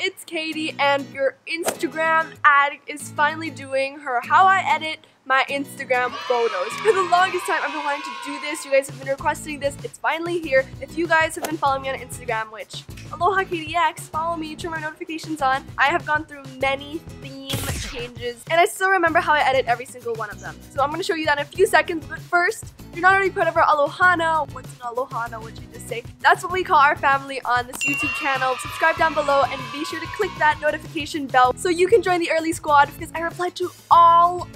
it's Katie, and your Instagram addict is finally doing her how I edit my Instagram photos. For the longest time, I've been wanting to do this. You guys have been requesting this. It's finally here. If you guys have been following me on Instagram, which, aloha KDX, follow me, turn my notifications on. I have gone through many theme changes, and I still remember how I edit every single one of them. So I'm going to show you that in a few seconds, but first, if you're not already part of our Alohana, what's an Alohana, what'd you just say? That's what we call our family on this YouTube channel. Subscribe down below and be sure to click that notification bell so you can join the early squad, because I reply to all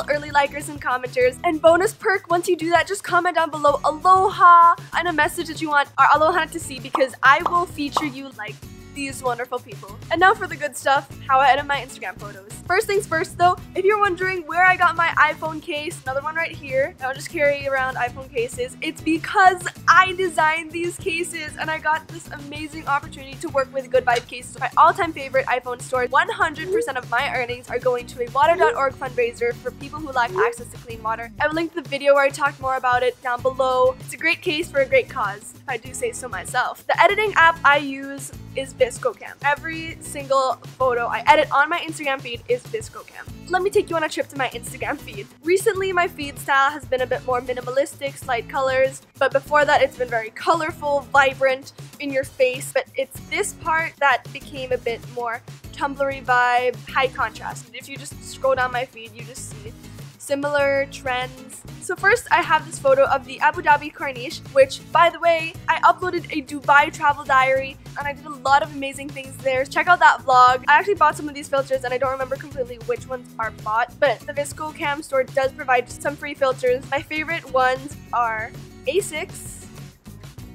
early likers and commenters. And bonus perk, once you do that, just comment down below aloha and a message that you want our Alohana to see, because I will feature you like these wonderful people. And now for the good stuff, how I edit my Instagram photos. First things first though, if you're wondering where I got my iPhone case, another one right here, I don't just carry around iPhone cases, it's because I designed these cases and I got this amazing opportunity to work with Good Vibe Cases, my all-time favorite iPhone store. 100% of my earnings are going to a water.org fundraiser for people who lack access to clean water. I will link the video where I talk more about it down below. It's a great case for a great cause, if I do say so myself. The editing app I use is VSCOcam. Every single photo I edit on my Instagram feed is VSCOcam. Let me take you on a trip to my Instagram feed. Recently, my feed style has been a bit more minimalistic, slight colors, but before that, it's been very colorful, vibrant, in your face. But it's this part that became a bit more Tumblr vibe, high contrast. If you just scroll down my feed, you just see similar trends. So first, I have this photo of the Abu Dhabi Corniche, which, by the way, I uploaded a Dubai travel diary, and I did a lot of amazing things there. Check out that vlog. I actually bought some of these filters, and I don't remember completely which ones are bought, but the VSCOcam store does provide some free filters. My favorite ones are A6,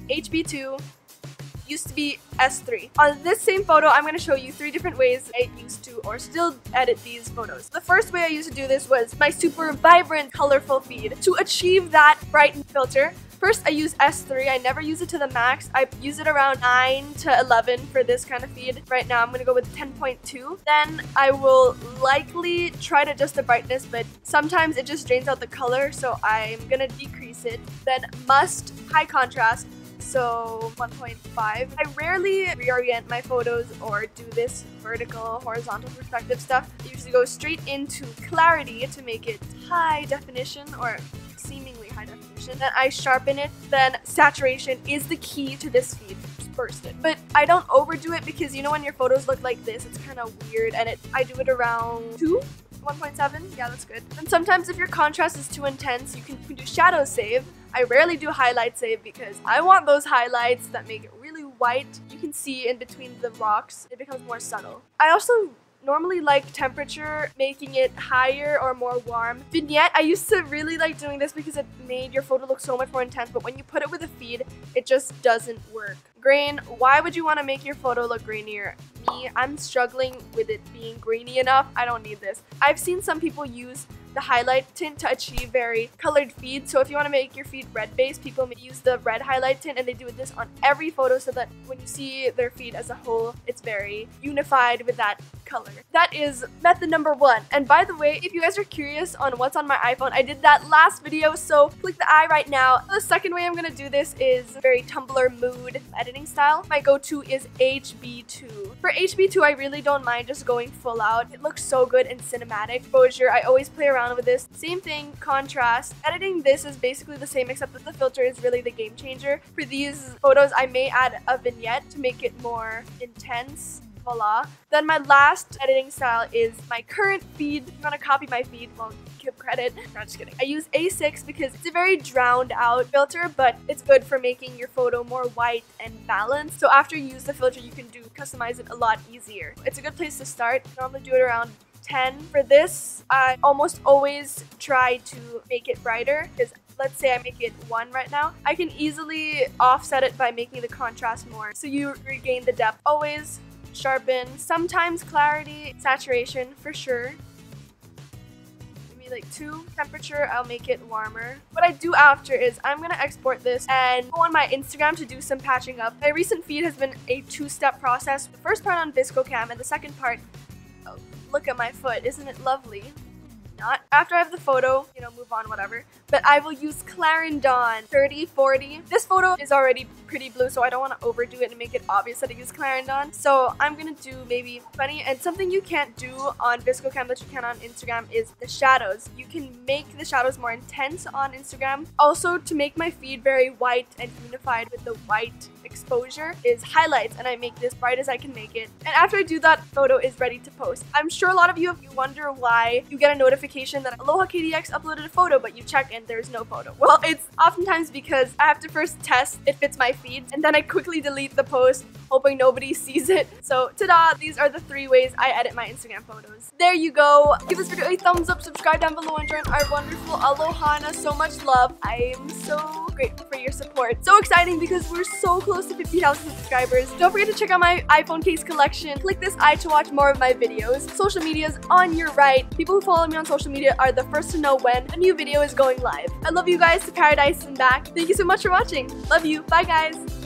HB2, used to be S3. On this same photo, I'm going to show you 3 different ways I used to or still edit these photos. The first way I used to do this was my super vibrant, colorful feed. To achieve that brighten filter, first I use S3. I never use it to the max. I use it around 9 to 11 for this kind of feed. Right now, I'm going to go with 10.2. Then I will likely try to adjust the brightness, but sometimes it just drains out the color, so I'm going to decrease it. Then must high contrast, so 1.5. I rarely reorient my photos or do this vertical, horizontal perspective stuff. I usually go straight into clarity to make it high definition or seemingly high definition. Then I sharpen it. Then saturation is the key to this feed. Just burst it. But I don't overdo it, because you know when your photos look like this, it's kind of weird, and I do it around 2? 1.7? Yeah, that's good. And sometimes if your contrast is too intense, you can do shadow save. I rarely do highlight save because I want those highlights that make it really white. You can see in between the rocks, it becomes more subtle. I also normally like temperature, making it higher or more warm. Vignette, I used to really like doing this because it made your photo look so much more intense, but when you put it with a feed, it just doesn't work. Grain, why would you want to make your photo look grainier? Me, I'm struggling with it being grainy enough. I don't need this. I've seen some people use the highlight tint to achieve very colored feed. So if you want to make your feed red based, people may use the red highlight tint, and they do this on every photo so that when you see their feed as a whole, it's very unified with that color. That is method number 1. And by the way, if you guys are curious on what's on my iPhone, I did that last video, so click the eye right now. The second way I'm going to do this is very Tumblr mood editing style. My go-to is HB2. For HB2, I really don't mind just going full out. It looks so good in cinematic exposure. I always play around with this. Same thing, contrast. Editing this is basically the same, except that the filter is really the game changer. For these photos, I may add a vignette to make it more intense. Voila. Then my last editing style is my current feed. If you want to copy my feed, well, give credit. No, just kidding. I use A6 because it's a very drowned out filter, but it's good for making your photo more white and balanced. So after you use the filter, you can customize it a lot easier. It's a good place to start. I normally do it around 10. For this, I almost always try to make it brighter, because let's say I make it 1 right now, I can easily offset it by making the contrast more, so you regain the depth. Always sharpen, sometimes clarity, saturation for sure. Maybe like 2. Temperature, I'll make it warmer. What I do after is I'm gonna export this and go on my Instagram to do some patching up. My recent feed has been a 2-step process. The first part on VSCOcam and the second part, oh, look at my foot, isn't it lovely? not. After I have the photo, you know, move on, whatever. But I will use Clarendon 3040. This photo is already pretty blue, so I don't want to overdo it and make it obvious that I use Clarendon. So I'm gonna do maybe 20. And something you can't do on VSCOcam that you can on Instagram is the shadows. You can make the shadows more intense on Instagram. Also, to make my feed very white and unified with the white exposure is highlights, and I make it as bright as I can make it. And after I do that, photo is ready to post. I'm sure a lot of you wonder why you get a notification that Aloha KDX uploaded a photo, but you check and there's no photo. Well, it's oftentimes because I have to first test it fits my feed, and then I quickly delete the post, hoping nobody sees it. So ta-da, these are the 3 ways I edit my Instagram photos. There you go. Give this video a thumbs up, subscribe down below, and join our wonderful Alohana. So much love. I am so grateful for your support. So exciting because we're so close to 50,000 subscribers. Don't forget to check out my iPhone case collection. Click this eye to watch more of my videos. Social media is on your right. People who follow me on social media are the first to know when a new video is going live. I love you guys to paradise and back. Thank you so much for watching. Love you. Bye guys.